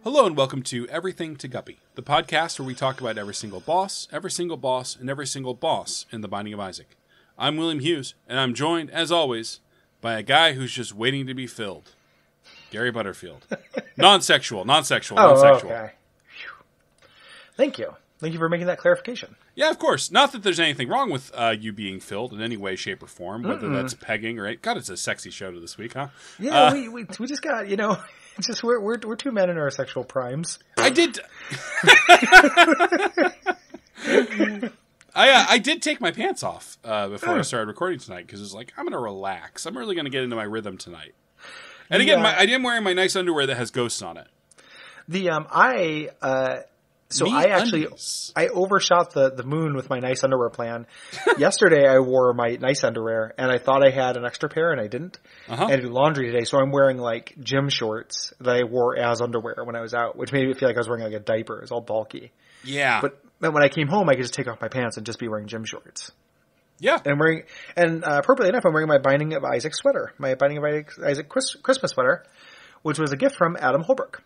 Hello and welcome to Everything to Guppy, the podcast where we talk about every single boss, and every single boss in The Binding of Isaac. I'm William Hughes, and I'm joined, as always, by a guy who's just waiting to be filled. Gary Butterfield. Non-sexual. Okay. Thank you. Thank you for making that clarification. Yeah, of course. Not that there's anything wrong with you being filled in any way, shape, or form, whether that's pegging or... God, it's a sexy show to this week, huh? Yeah, we just got, it's just we're two men in our sexual primes. I did... I did take my pants off before I started recording tonight, because it was like, I'm going to relax. I'm really going to get into my rhythm tonight. And again, I am wearing my nice underwear that has ghosts on it. I overshot the moon with my nice underwear plan. Yesterday I wore my nice underwear and I thought I had an extra pair and I didn't. And I do laundry today, so I'm wearing like gym shorts that I wore as underwear when I was out, which made me feel like I was wearing like a diaper. It's all bulky. Yeah. But when I came home, I could just take off my pants and just be wearing gym shorts. Yeah. And appropriately enough, I'm wearing my Binding of Isaac sweater, my Binding of Isaac Christmas sweater, which was a gift from Adam Holbrook.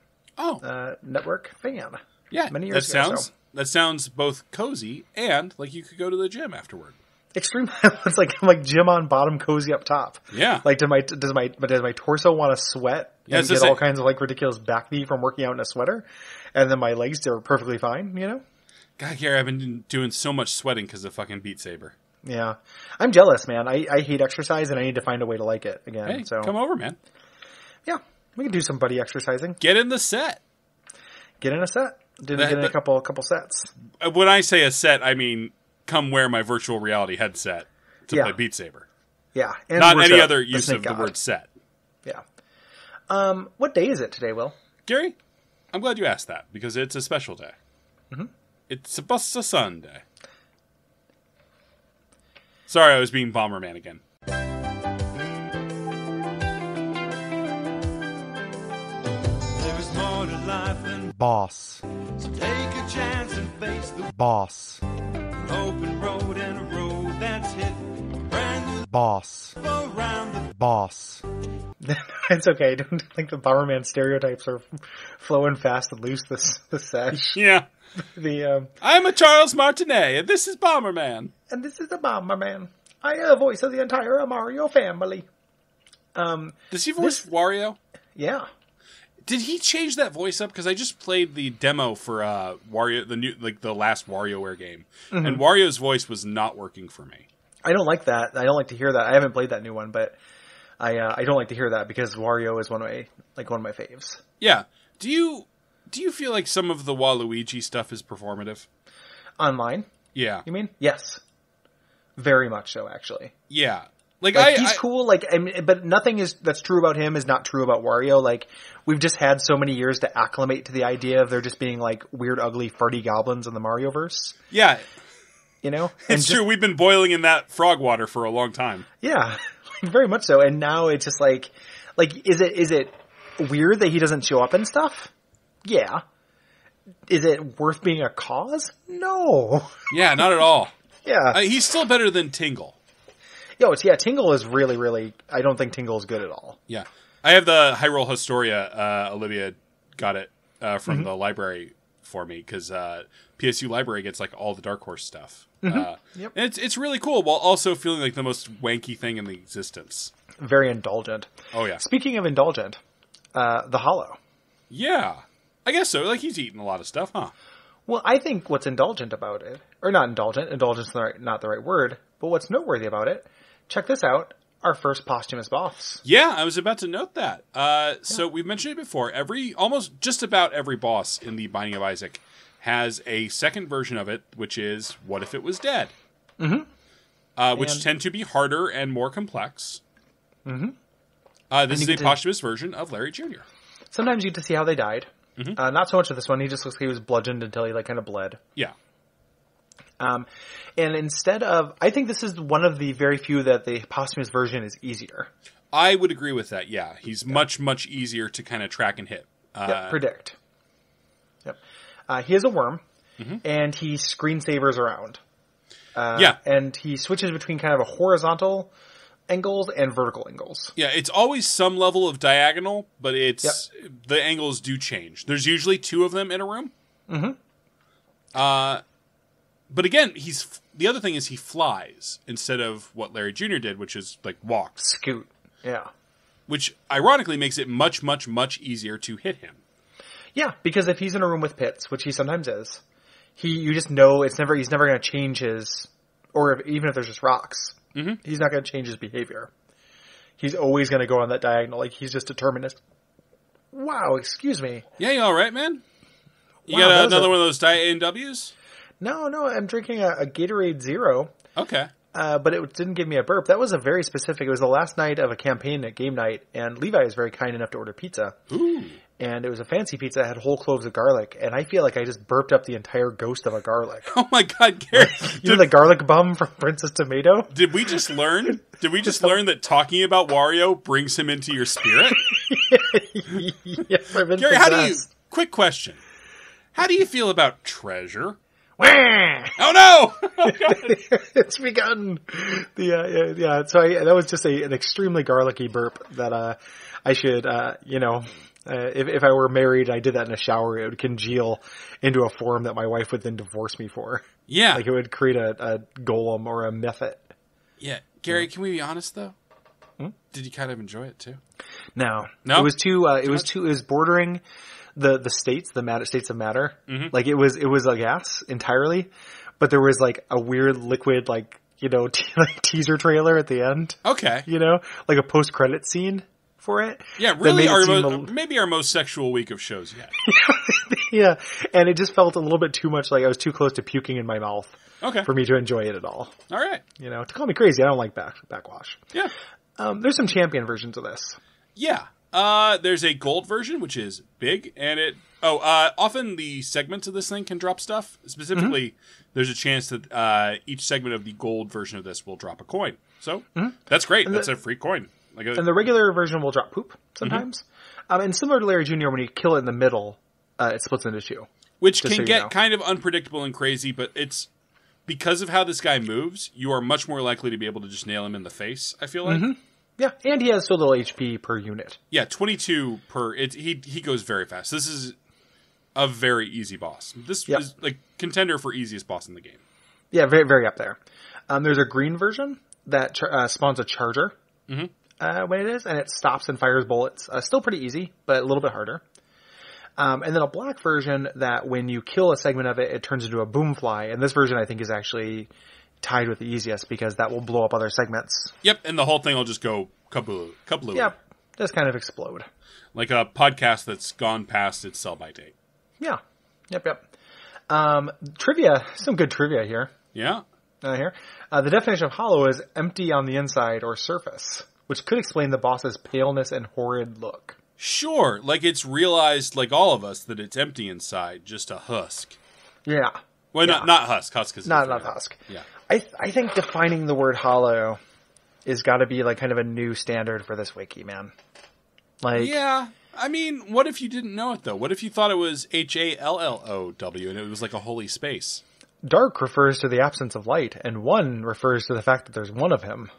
Network fan. Yeah, many years ago. That sounds both cozy and like you could go to the gym afterward. Extreme. It's like I'm like gym on bottom, cozy up top. Yeah. Like does my torso want to sweat and get all kinds of like ridiculous back knee from working out in a sweater, and then my legs are perfectly fine. God, Gary, I've been doing so much sweating because of fucking Beat Saber. Yeah, I'm jealous, man. I hate exercise and I need to find a way to like it again. Hey, come over, man. Yeah, we can do some buddy exercising. Get in the set. Get in a set. Didn't get in a couple sets. When I say a set, I mean come wear my virtual reality headset to play Beat Saber. Yeah. And not any other use of the word set. Yeah. What day is it today, Will? Gary, I'm glad you asked that, because it's a special day. Mm-hmm. It's a Sunday. Sorry, I was being Bomberman again. Boss. So take a chance and face the boss. An open road and a road that's hit. Brand new boss. Around the boss. It's okay. I don't think the Bomberman stereotypes are flowing fast and loose this sesh. Yeah. I'm a Charles Martinet, and this is Bomberman. And this is the Bomberman. I am the voice of the entire Mario family. Does he voice Wario? Yeah. Did he change that voice up? Because I just played the demo for Wario, the last WarioWare game, and Wario's voice was not working for me. I don't like that. I don't like to hear that. I haven't played that new one, but I don't like to hear that because Wario is one of my faves. Yeah. Do you feel like some of the Waluigi stuff is performative? Online? Yeah. You mean? Yes. Very much so, actually. Yeah. He's cool, but nothing that's true about him is not true about Wario. Like, we've just had so many years to acclimate to the idea of there just being, like, weird, ugly, farty goblins in the Mario-verse. Yeah. It's true. We've been boiling in that frog water for a long time. Yeah. Very much so. And now it's just like, is it weird that he doesn't show up and stuff? Yeah. Is it worth being a cause? No. Yeah, not at all. Yeah. He's still better than Tingle. Tingle is really, really... I don't think Tingle is good at all. Yeah. I have the Hyrule Historia. Olivia got it from the library for me, because PSU Library gets like all the Dark Horse stuff. And it's really cool, while also feeling like the most wanky thing in the existence. Very indulgent. Oh, yeah. Speaking of indulgent, The Hollow. Yeah. I guess so. Like, he's eaten a lot of stuff, huh? Well, I think what's indulgent about it... Or not indulgent. Indulgent's not the right word. But what's noteworthy about it... Check this out. Our first posthumous boss. Yeah, I was about to note that. So we've mentioned it before. Almost just about every boss in the Binding of Isaac has a second version of it, which is What If It Was Dead? Which tend to be harder and more complex. This is a posthumous version of Larry Jr. Sometimes you get to see how they died. Not so much of this one. He just looks like he was bludgeoned until he kind of bled. Yeah. And instead of... I think this is one of the very few that the posthumous version is easier. I would agree with that, yeah. He's much, much easier to kind of track and hit. Predict. Yep. He is a worm, and he screensavers around. And he switches between kind of a horizontal angles and vertical angles. Yeah, it's always some level of diagonal, but the angles do change. There's usually 2 of them in a room. Mm-hmm. But again, the other thing is he flies instead of what Larry Jr. did, which is like walk. Scoot. Yeah. Which ironically makes it much, much, much easier to hit him. Yeah, because if he's in a room with pits, which he sometimes is, you just know he's never going to change his, or even if there's just rocks, he's not going to change his behavior. He's always going to go on that diagonal. Like, he's just determinist. Wow, excuse me. Yeah, you all right, man? You got another one of those Diet A&Ws? No, I'm drinking a Gatorade Zero. Okay. But it didn't give me a burp. That was a very specific. It was the last night of a campaign at game night, and Levi was very kind enough to order pizza. Ooh. And it was a fancy pizza that had whole cloves of garlic, and I feel like I just burped up the entire ghost of a garlic. Oh my God, Gary! You know the garlic bum from Princess Tomato? Did we just learn? Learn that talking about Wario brings him into your spirit? Yes, I've been Gary, possessed. Quick question: how do you feel about Treasure? Wah! Oh no! Oh, it's begun. Yeah. So that was just an extremely garlicky burp that I should, if I were married and I did that in a shower, it would congeal into a form that my wife would then divorce me for. Yeah. Like it would create a golem or a mephit. Yeah. Gary, can we be honest though? Did you kind of enjoy it too? No. It was too, it was bordering the states of matter. Mm-hmm. Like it was a gas entirely, but there was like a weird liquid, like, like teaser trailer at the end. Okay. Like a post-credit scene for it. Yeah, really maybe our most sexual week of shows yet. Yeah. And it just felt a little bit too much like I was too close to puking in my mouth. Okay. For me to enjoy it at all. All right. To call me crazy, I don't like backwash. Yeah. There's some champion versions of this. Yeah. There's a gold version, which is big, and often the segments of this thing can drop stuff. Specifically, there's a chance that each segment of the gold version of this will drop a coin. So, that's great. That's a free coin. And the regular version will drop poop sometimes. And similar to Larry Jr., when you kill it in the middle, it splits into 2. Which can get kind of unpredictable and crazy, but it's because of how this guy moves, you are much more likely to be able to just nail him in the face, I feel like. Yeah, and he has so little HP per unit. Yeah, 22 per... He goes very fast. This is a very easy boss. This is like contender for easiest boss in the game. Yeah, very, very up there. There's a green version that spawns a charger when it is, and it stops and fires bullets. Still pretty easy, but a little bit harder. And then a black version that when you kill a segment of it, it turns into a boomfly. And this version, I think, is actually tied with the easiest because that will blow up other segments. Yep, and the whole thing will just go kablooey. Yep, just kind of explode. Like a podcast that's gone past its sell-by date. Yeah. Yep. Trivia, some good trivia here. Yeah. Here. The definition of hollow is empty on the inside or surface, which could explain the boss's paleness and horrid look. Sure, like it's realized, like all of us, that it's empty inside, just a husk. Yeah. Well, not husk. Husk is not husk. Yeah. I think defining the word hollow is got to be like kind of a new standard for this wiki, man. Like, yeah. I mean, what if you didn't know it though? What if you thought it was HALLOW and it was like a holy space? Dark refers to the absence of light, and one refers to the fact that there's one of him.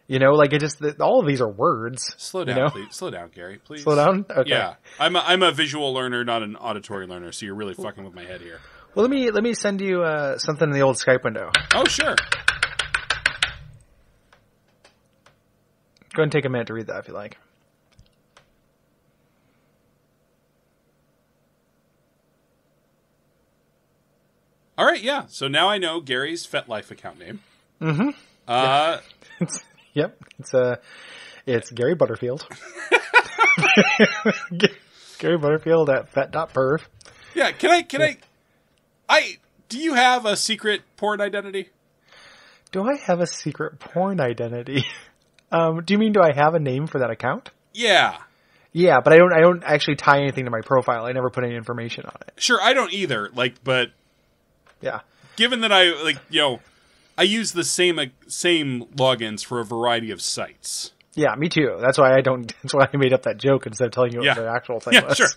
Like it just all of these are words. Slow down, please. Slow down, Gary. Please slow down. Okay. Yeah, I'm a visual learner, not an auditory learner. So you're really fucking with my head here. Well, let me send you something in the old Skype window. Oh, sure. Go ahead and take a minute to read that if you like. All right, yeah. So now I know Gary's FetLife account name. Mm-hmm. Yep. It's Gary Butterfield. Gary Butterfield at fet.perv. Yeah, can I do you have a secret porn identity? Do I have a secret porn identity? Do you mean do I have a name for that account? Yeah. Yeah, but I don't actually tie anything to my profile. I never put any information on it. Sure, I don't either. But yeah. Given that I use the same logins for a variety of sites. Yeah, me too. That's why I made up that joke instead of telling you what the actual thing was. Sure.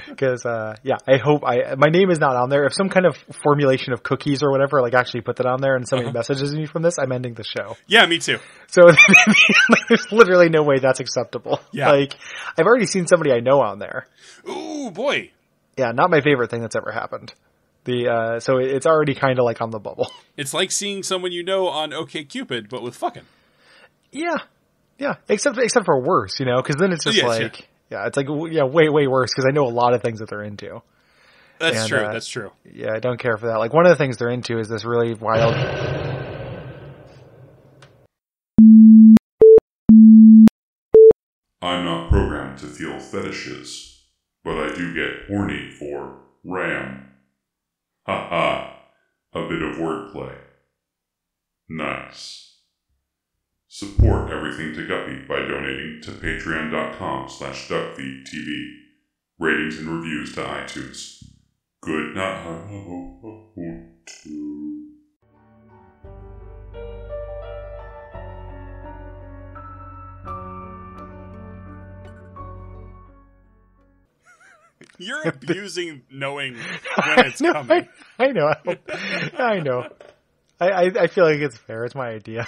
Because, I hope my name is not on there. If some kind of formulation of cookies or whatever, like actually put that on there and somebody messages me from this, I'm ending the show. Yeah, me too. So there's literally no way that's acceptable. Yeah. Like, I've already seen somebody I know on there. Ooh, boy. Yeah, not my favorite thing that's ever happened. So it's already kind of like on the bubble. It's like seeing someone you know on OkCupid, but with fucking. Yeah. Yeah, except for worse, because then it's just it's like, way worse, because I know a lot of things that they're into. That's true, that's true. Yeah, I don't care for that. Like, one of the things they're into is this really wild... I'm not programmed to feel fetishes, but I do get horny for RAM. Ha ha, a bit of wordplay. Nice. Support Everything to Guppy by donating to patreon.com/Duckfeed.tv. Ratings and reviews to iTunes. Good night. You're abusing knowing when it's coming. I know. I know. I feel like it's fair. It's my idea.